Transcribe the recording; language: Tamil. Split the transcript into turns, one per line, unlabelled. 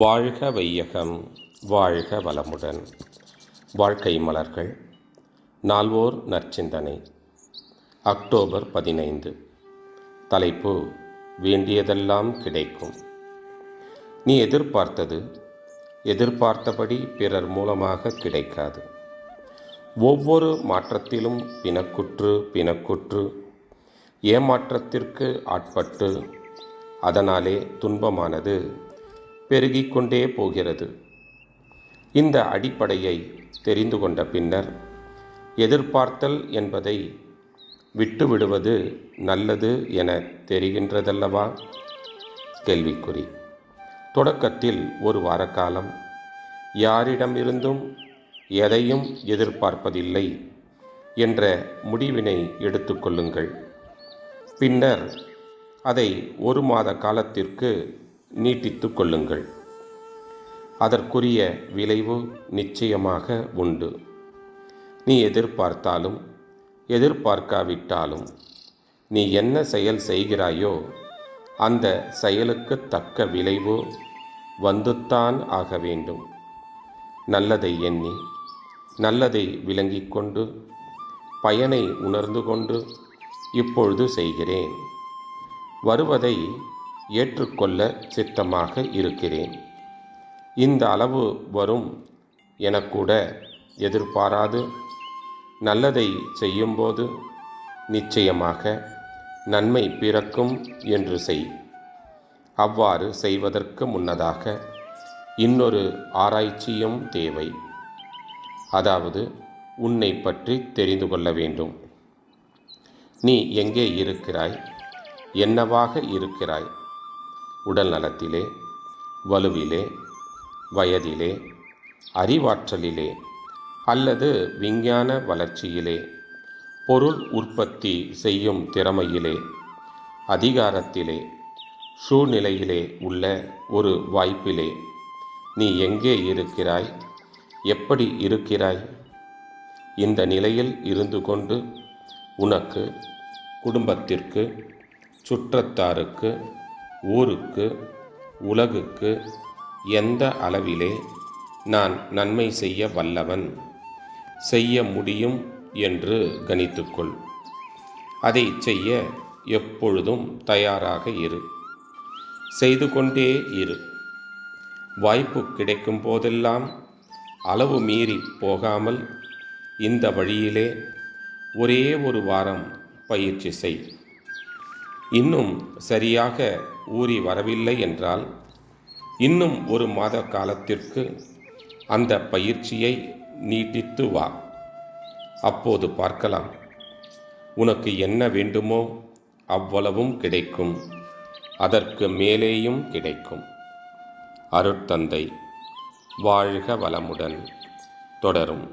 வாழ்க வையகம், வாழ்க வளமுடன். வாழ்க்கை மலர்கள். நால்வோர் நற்சிந்தனை. அக்டோபர் 15. தலைப்பு: வேண்டியதெல்லாம் கிடைக்கும். நீ எதிர்பார்த்தபடி பிறர் மூலமாக கிடைக்காது. ஒவ்வொரு மாற்றத்திலும் பிணக்குற்று ஏமாற்றத்திற்கு ஆட்பட்டு அதனாலே துன்பமானது பெருகிக்கொண்டே போகிறது. இந்த அடிப்படையை தெரிந்து கொண்ட பின்னர் எதிர்பார்த்தல் என்பதை விட்டுவிடுவது நல்லது என தெரிகின்றதல்லவா? கேள்விக்குறி. தொடக்கத்தில் ஒரு வார காலம் யாரிடமிருந்தும் எதையும் எதிர்பார்ப்பதில்லை என்ற முடிவினை எடுத்துக்கொள்ளுங்கள். பின்னர் அதை 1 மாத காலத்திற்கு நீட்டித்து கொள்ளுங்கள். அதற்குரிய விளைவு நிச்சயமாக உண்டு. நீ எதிர்பார்த்தாலும் எதிர்பார்க்காவிட்டாலும் நீ என்ன செயல் செய்கிறாயோ அந்த செயலுக்கு தக்க விளைவு வந்துத்தான் ஆக வேண்டும். நல்லதை எண்ணி நல்லதை விளங்கிக் கொண்டு பயனை உணர்ந்து கொண்டு இப்பொழுது செய்கிறேன். வருவதை ஏற்றுக்கொள்ள சித்தமாக இருக்கிறேன். இந்த அளவு வரும் எனக்கூட எதிர்பாராது நல்லதை செய்யும்போது நிச்சயமாக நன்மை பிறக்கும் என்று செய். அவ்வாறு செய்வதற்கு முன்னதாக இன்னொரு ஆராய்ச்சியும் தேவை. அதாவது உன்னை பற்றி தெரிந்து கொள்ள வேண்டும். நீ எங்கே இருக்கிறாய்? என்னவாக இருக்கிறாய்? உடல் நலத்திலே, வலுவிலே, வயதிலே, அறிவாற்றலிலே அல்லது விஞ்ஞான வளர்ச்சியிலே, பொருள் உற்பத்தி செய்யும் திறமையிலே, அதிகாரத்திலே, சூழ்நிலையிலே உள்ள ஒரு வாய்ப்பிலே நீ எங்கே இருக்கிறாய்? எப்படி இருக்கிறாய்? இந்த நிலையில் இருந்து கொண்டு உனக்கு, குடும்பத்திற்கு, சுற்றத்தாருக்கு, ஊருக்கு, உலகுக்கு எந்த அளவிலே நான் நன்மை செய்ய வல்லவன், செய்ய முடியும் என்று கணித்துக்கொள். அதை செய்ய எப்பொழுதும் தயாராக இரு. செய்து கொண்டே இரு. வாய்ப்பு கிடைக்கும் போதெல்லாம் அளவு மீறி போகாமல் இந்த வழியிலே ஒரே 1 வாரம் பயிற்சி செய். இன்னும் சரியாக ஊறி வரவில்லை என்றால் இன்னும் 1 மாத காலத்திற்கு அந்த பயிற்சியை நீட்டித்து வா. அப்போது பார்க்கலாம். உனக்கு என்ன வேண்டுமோ அவ்வளவும் கிடைக்கும். அதற்கு மேலேயும் கிடைக்கும். அருட்தந்தை. வாழ்க வளமுடன். தொடரும்.